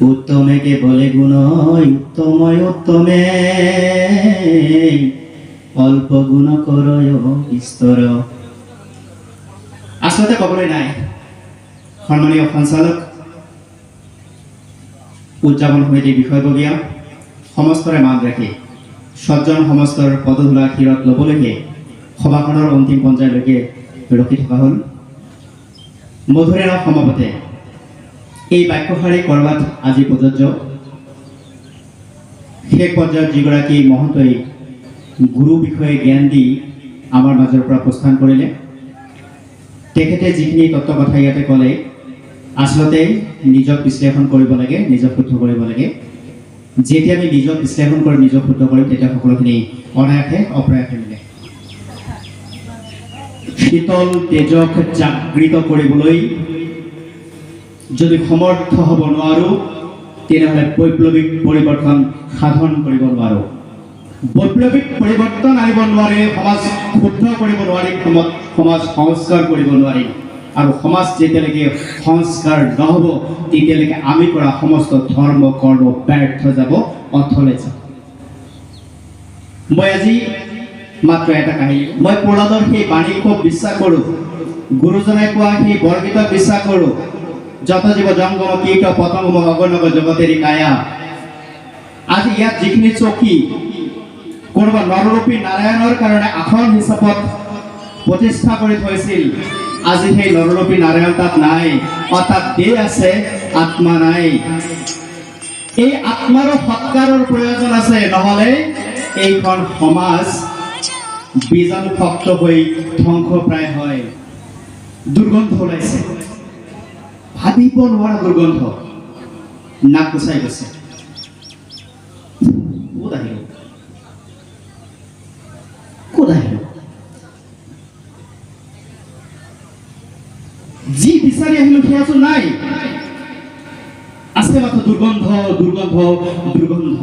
উত্তমেকে বলে গুণ উত্তময় উত্তমে অল্প গুণ কৰয় বিস্তৰ। আচলতে কবলৈ নাই। সন্মানীয় সঞ্চালক, উদযাপন সমিতিৰ বিষয়ববীয়া সমস্তৰে মান ৰাখি সজ্জন সমস্তৰ পদধূলা শিৰত ল'বলৈকে সভাখনৰ অন্তিম পৰ্যায়লৈকে ৰখি থকা হ'ল। মধুৰেণ সমপতে এই বাক্যশাৰী কৰবাত আজি প্ৰযোজ্য। শেষ পৰ্যায়ত যিগৰাকী মহন্তই গুৰু বিষয়ে জ্ঞান দি আমাৰ মাজৰ পৰা প্ৰস্থান কৰিলে, তেখেতে যিখিনি তত্ত্ব কথা ইয়াতে ক'লে, আচলতে নিজক বিশ্লেষণ কৰিব লাগে, নিজক শুদ্ধ কৰিব লাগে। যেতিয়া আমি নিজক বিশ্লেষণ কৰি নিজক শুদ্ধ কৰিম, তেতিয়া সকলোখিনি অনায়াসে অপ্ৰয়াসে মিলে। শীতল তেজক জাগৃত কৰিবলৈ যদি সমৰ্থ হ'ব নোৱাৰোঁ, তেনেহ'লে বৈপ্লৱিক পৰিৱৰ্তন সাধন কৰিব নোৱাৰোঁ। বৈপ্লৱিক পৰিৱৰ্তন আনিব নোৱাৰি, সমাজ শুদ্ধ কৰিব নোৱাৰিম, সমাজ সংস্কাৰ কৰিব নোৱাৰিম। আৰু সমাজ যেতিয়ালৈকে সংস্কাৰ নহ'ব, তেতিয়ালৈকে আমি কৰা সমস্ত ধৰ্ম কৰ্ম ব্যৰ্থ যাব, অথলে যাব। মই আজি মাত্ৰ এটা কাহিনী, মই প্ৰহ্লাদৰ সেই বাণীক খুব বিশ্বাস কৰোঁ। গুৰুজনাই কোৱা সেই বৰগীতক বিশ্বাস কৰোঁ। যত জীৱ জংগম কীট পতংগ অগণক জগতেৰি কায়া। আজি ইয়াত যিখিনি চকী কোনোবা নৰৰূপী নাৰায়ণৰ কাৰণে আসন হিচাপত প্ৰতিষ্ঠা কৰি থৈছিল, আজি সেই নৰৰূপী নাৰায়ণ তাত নাই, অৰ্থাৎ দেহ আছে, আত্মা নাই। এই আত্মাৰো সৎকাৰৰ প্ৰয়োজন আছে, নহ'লে এইখন সমাজ বীজাণুভক্ত হৈ ধ্বংসপ্ৰায় হয়। দুৰ্গন্ধ ওলাইছে, ভাবিব নোৱাৰা দুৰ্গন্ধ, নাক গুচাই গৈছে। ক'ত আহিল, ক'ত আহিল? যি বিচাৰি আহিলো সেয়াটো নাই, আছে মাত্ৰ দুৰ্গন্ধ দুৰ্গন্ধ দুৰ্গন্ধ।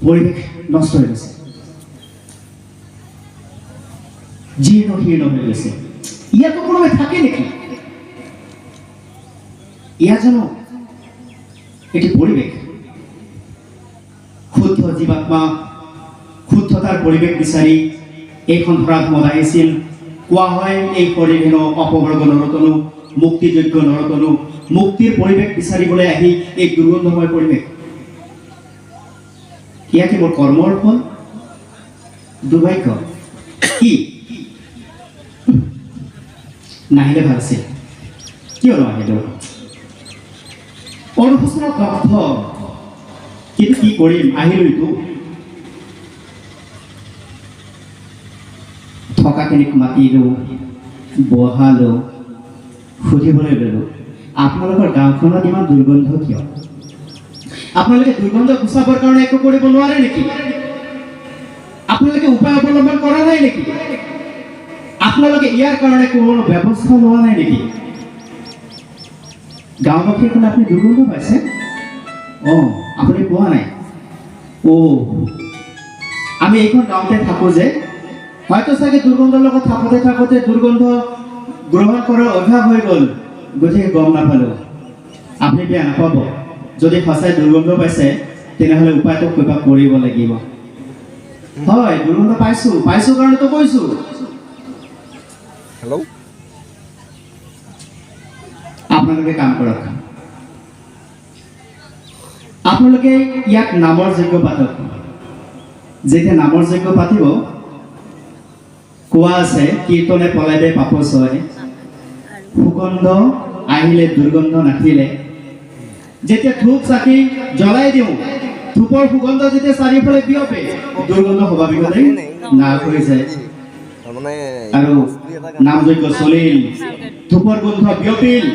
পৰিৱেশ নষ্ট হৈ গৈছে, জীৰ্ণ শীৰ্ণ হৈ গৈছে। ইয়াতো কোনোবাই থাকে নেকি? ইয়া জানো এটি পৰিৱেশ? শুদ্ধ জীৱাত্মা শুদ্ধতাৰ পৰিৱেশ বিচাৰি এইখন ধৰাত আহিছিল। কোৱা হয় এই শৰীৰ হেনো অপবৰ্গ নৰতনু, মুক্তিযোগ্য নৰতনু। মুক্তিৰ পৰিৱেশ বিচাৰিবলৈ আহি এই দুৰ্গন্ধময় পৰিৱেশ। এয়া কি মোৰ কৰ্মৰ ফল? দুৰ্ভাগ্য। কি নাহিলে ভাল আছিল, কিয় নাহিলো? অনুশোচনা দগ্ধ, কিন্তু কি কৰিম, আহিলোইতো। থকাখিনিক মাতিলোঁ, বহালোঁ, সুধিবলৈ ল'লোঁ, আপোনালোকৰ গাঁওখনত ইমান দুৰ্গন্ধ কিয়? আপোনালোকে দুৰ্গন্ধ গুচাবৰ কাৰণে একো কৰিব নোৱাৰে নেকি? আপোনালোকে উপায় অৱলম্বন কৰা নাই নেকি? আপোনালোকে ইয়াৰ কাৰণে কোনো ব্যৱস্থা লোৱা নাই নেকি? গাঁওবাসীৰ কাৰণে আপুনি দুৰ্গন্ধ পাইছে? অঁ, আপুনি পোৱা নাই? আমি এইখন গাঁৱতে থাকোঁ যে, হয়তো চাগে দুৰ্গন্ধৰ লগত থাকোঁতে থাকোঁতে দুৰ্গন্ধ গ্ৰহণ কৰাৰ অভ্যাস হৈ গ'ল, গতিকে গম নাপালোঁ। আপুনি বেয়া নাপাব, যদি সঁচাই দুৰ্গন্ধ পাইছে, তেনেহ'লে উপায়টো কিবা কৰিব লাগিব। হয়, দুৰ্গন্ধ পাইছোঁ কাৰণেতো কৈছোঁ। হেল্ল', আপোনালোকে কাম কৰক, আপোনালোকে ইয়াত নামৰ যজ্ঞ পাতক। যেতিয়া নামৰ যজ্ঞ পাতিব, কোৱা আছে কীৰ্তনে পলাই দে পাপ ছয়, সুগন্ধ আহিলে দুৰ্গন্ধ নাহিলে। যেতিয়া ধূপ চাকি জ্বলাই দিওঁ, ধূপৰ সুগন্ধ যেতিয়া চাৰিওফালে বিয়পে, দুৰ্গন্ধ স্বাভাৱিকতে নাশ হৈ যায়। আৰু নাম যজ্ঞ চলিল, ধূপৰ গোন্ধ বিয়পিল,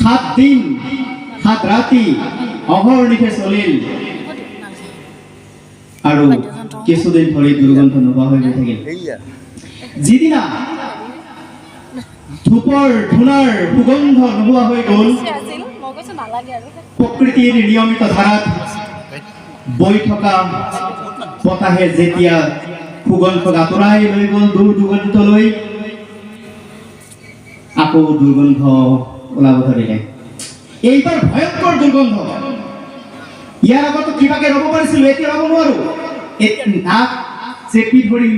7 দিন 7 ৰাতি অহৰ্নিশে চলিল, আৰু কিছুদিন ধৰি দুৰ্গন্ধ নোহোৱা হৈ গৈ থাকিল। যিদিনা ধূপৰ ধূনাৰ সুগন্ধ নোহোৱা হৈ গ'ল, প্ৰকৃতিৰ নিয়মিত ধাৰাত বৈ থকা বতাহে যেতিয়া সুগন্ধক আঁতৰাই লৈ গ'ল দূৰ দুৰ্গন্ধলৈ, আকৌ দুৰ্গন্ধ ওলাব ধৰিলে। এইবাৰ ভয়ংকৰ দুৰ্গন্ধ। ইয়াৰ আগতো কিবাকে ৰ'ব পাৰিছিলো, এতিয়া ৰ'ব নোৱাৰো। নাক চেপি ধৰি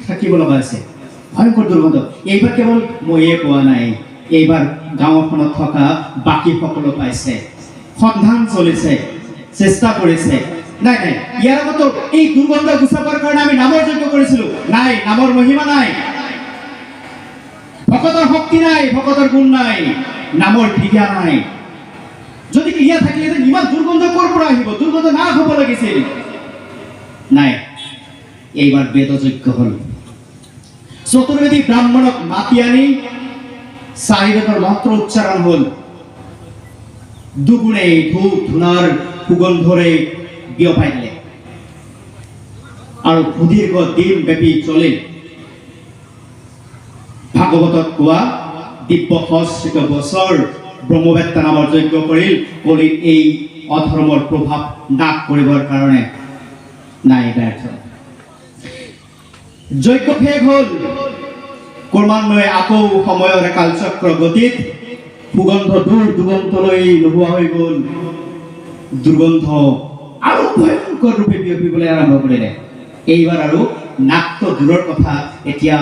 থাকিব লগা হৈছে, ভয়ংকৰ দুৰ্গন্ধ। এইবাৰ কেৱল ময়ে পোৱা নাই, এইবাৰ গাঁওখনত থকা বাকী সকলো পাইছে, সন্ধান চলিছে, চেষ্টা কৰিছে। নাই নাই, ইয়াৰ আগতো এই দুৰ্গন্ধ গুচাবৰ কাৰণে আমি নামৰ যজ্ঞ কৰিছিলো, নাই, নামৰ মহিমা নাই, ভকতৰ শক্তি নাই, ভকতৰ গুণ নাই, নামৰ ক্ৰিয়া নাই। যদি ক্ৰিয়া থাকিলেহেঁতেন ইমান দুৰ্গন্ধ ক'ৰ পৰা আহিব? দুৰ্গন্ধ নাশ হ'ব লাগিছিল। নাই, এইবাৰ বেদযজ্ঞ হ'ল। চতুৰ্বেদী ব্ৰাহ্মণক মাতি আনি 4 বেদৰ মন্ত্ৰ উচ্চাৰণ হ'ল। দুগুণে ধূপ ধূনাৰ সুগন্ধৰে বিয়পাই দিলে আৰু সুদীৰ্ঘ দিন ব্যাপী চলিল। ভাগৱতত কোৱা দিব্য সহস্ৰিত বছৰ ব্ৰহ্মবেত্তা নামৰ যজ্ঞ কৰিল, কৰি এই অধৰ্মৰ প্ৰভাৱ নাশ কৰিবৰ কাৰণে। নাই, ব্যৰ্থ। যজ্ঞ শেষ হ'ল। ক্ৰমান্বয়ে আকৌ সময়ৰ কালচক্ৰ গতিত সুগন্ধ দূৰ দুগন্তলৈ নোহোৱা হৈ গ'ল। দুৰ্গন্ধ আৰু ভয়ংকৰ ৰূপে বিয়পিবলৈ আৰম্ভ কৰিলে। এইবাৰ আৰু নাকটো দূৰৰ কথা, এতিয়া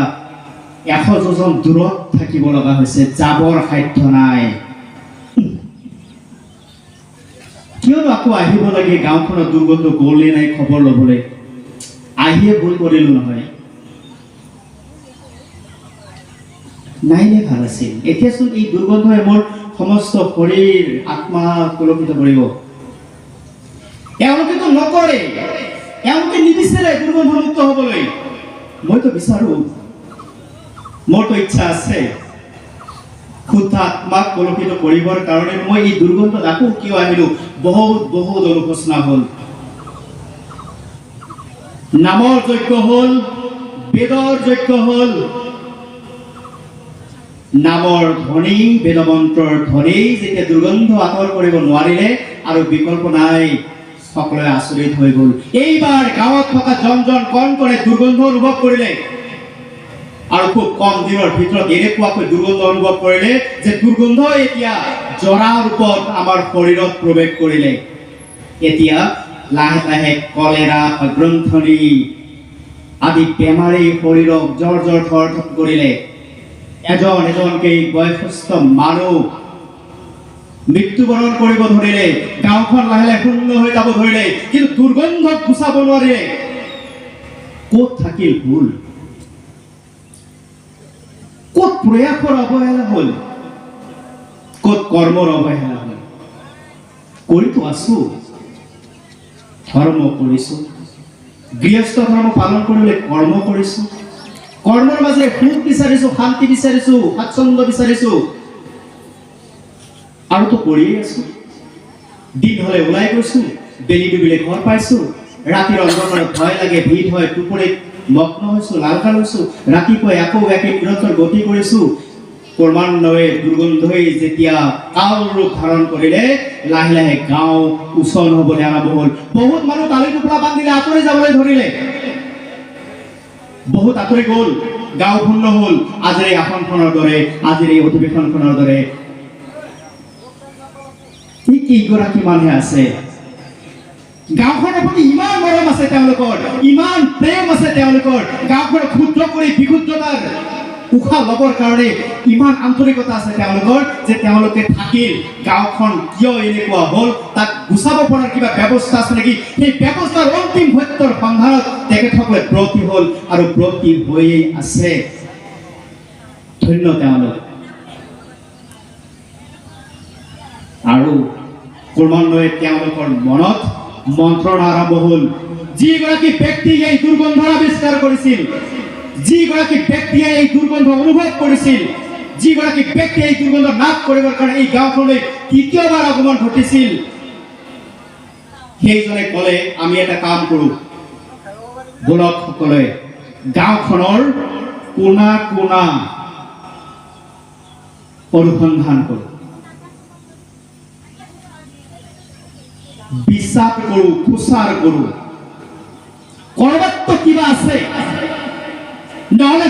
100 যোজন দূৰত থাকিব লগা হৈছে, যাবৰ সাধ্য নাই। কিয়নো আকৌ আহিব লাগে গাঁওখনৰ দুৰ্গন্ধ গ'লে নাই খবৰ ল'বলৈ? আহিয়ে ভুল কৰিলো নহয়, নাহিলে ভাল আছিল। এতিয়াচোন এই দুৰ্গন্ধই মোৰ সমস্ত শৰীৰ আত্মা কলকিত কৰিব। এওঁলোকেতো নকৰে, এওঁলোকে নিবিচাৰে দুৰ্গন্ধমুক্ত হ'বলৈ। মইতো বিচাৰো, মোৰতো ইচ্ছা আছে। শুদ্ধ আত্মাক কলকিত কৰিবৰ কাৰণে মই এই দুৰ্গন্ধ আকৌ কিয় আহিলো? বহুত বহুত অনুশোচনা হ'ল। নামৰ যজ্ঞ হ'ল, বেদৰ যজ্ঞ হ'ল। নামৰ ধ্বনি, বেদমন্ত্ৰৰ ধ্বনি যেতিয়া দুৰ্গন্ধ আঁতৰ কৰিব নোৱাৰিলে আৰু বিকল্প নাই, সকলোৱে আচৰিত হৈ গ'ল। এইবাৰ গাঁৱত থকা জন কণ কৰে দুৰ্গন্ধ অনুভৱ কৰিলে আৰু খুব কম দিনৰ ভিতৰত এনেকুৱাকৈ দুৰ্গন্ধ অনুভৱ কৰিলে যে দুৰ্গন্ধ এতিয়া জৰা ৰূপত আমাৰ শৰীৰত প্ৰৱেশ কৰিলে। এতিয়া লাহে লাহে কলেৰা, গ্ৰন্থনি আদি বেমাৰে শৰীৰক জ্বৰ থৰ কৰিলে। এজন এজনকে বয়সস্থ মানুহ মৃত্যুবৰণ কৰিব ধৰিলে। গাঁওখন লাহে লাহে শূন্য হৈ যাব ধৰিলে, কিন্তু দুৰ্গন্ধ গুচাব নোৱাৰিলে। ক'ত থাকিল ভুল? ক'ত প্ৰয়াসৰ অৱহেলা হ'ল? ক'ত কৰ্মৰ অৱহেলা হ'ল? কৰিতো আছো, ধৰ্ম কৰিছো, গৃহস্থ ধৰ্ম পালন কৰিবলৈ কৰ্ম কৰিছো, কৰ্মৰ মাজেৰে সুখ বিচাৰিছো, শান্তি বিচাৰিছো, স্বাচ্ছন্দ্য বিচাৰিছো, আৰু তো কৰিয়ে আছো। দিন হলে ওলাই গৈছো, বেলি ডুবিলে ঘৰ পাইছো, ৰাতিৰ অন্ধকাৰত ভয় লাগে, ভিৰ হয়, টোপনিত মগ্ন হৈছো, লালকাল হৈছো, ৰাতিপুৱাই আকৌ একে নিৰন্তৰ গতি কৰিছো। ক্ৰমান্বয়ে দুৰ্গন্ধই যেতিয়া কাল ৰূপ ধাৰণ কৰিলে, লাহে লাহে গাঁও উচন হ'বলৈ আৰম্ভ হ'ল। বহুত মানুহ তালি টোপোলা বান্ধিলে, আঁতৰি যাবলৈ ধৰিলে। বহুত আঁতৰি গ'ল, গাঁও শূন্য হ'ল। আজিৰ এই আসনখনৰ দৰে, আজিৰ এই অধিৱেশনখনৰ দৰে কেইগৰাকী মানুহে আছে গাঁওখনৰ প্ৰতি ইমান মৰম আছে তেওঁলোকৰ, ইমান প্ৰেম আছে তেওঁলোকৰ, গাঁওখনক শুদ্ধ কৰি বিশুদ্ধতাৰ উশাহ ল'বৰ কাৰণে ইমান আন্তৰিকতা আছে তেওঁলোকৰ, যে তেওঁলোকে থাকিল গাঁওখন কিয় এনেকুৱা হ'ল তাক গুচাব পৰাৰ কিবা ব্যৱস্থা আছে নেকি? সেই ব্যৱস্থাৰ অন্তিম সত্যৰ সন্ধানত তেখেতসকলে ব্ৰতী হ'ল আৰু ব্ৰতী হৈয়ে আছে। ধন্য তেওঁলোক। আৰু ক্ৰমান্বয়ে তেওঁলোকৰ মনত মন্ত্ৰণা আৰম্ভ হ'ল। যিগৰাকী ব্যক্তিয়ে এই দুৰ্গন্ধ আৱিষ্কাৰ কৰিছিল, যিগৰাকী ব্যক্তিয়ে এই দুৰ্গন্ধ অনুভৱ কৰিছিল, যিগৰাকী ব্যক্তিয়ে এই দুৰ্গন্ধ নাশ কৰিবৰ কাৰণে এই গাঁওখনলৈ তৃতীয়বাৰ আগমন ঘটিছিল, সেইজনে ক'লে আমি এটা কাম কৰোঁ, বলক সকলোৱে গাঁওখনৰ কোণা কোণা অনুসন্ধান কৰোঁ, বিচাৰ কৰোঁ, খোচাৰ কৰোঁ, কৰবাত কিবা আছে, নহ'লে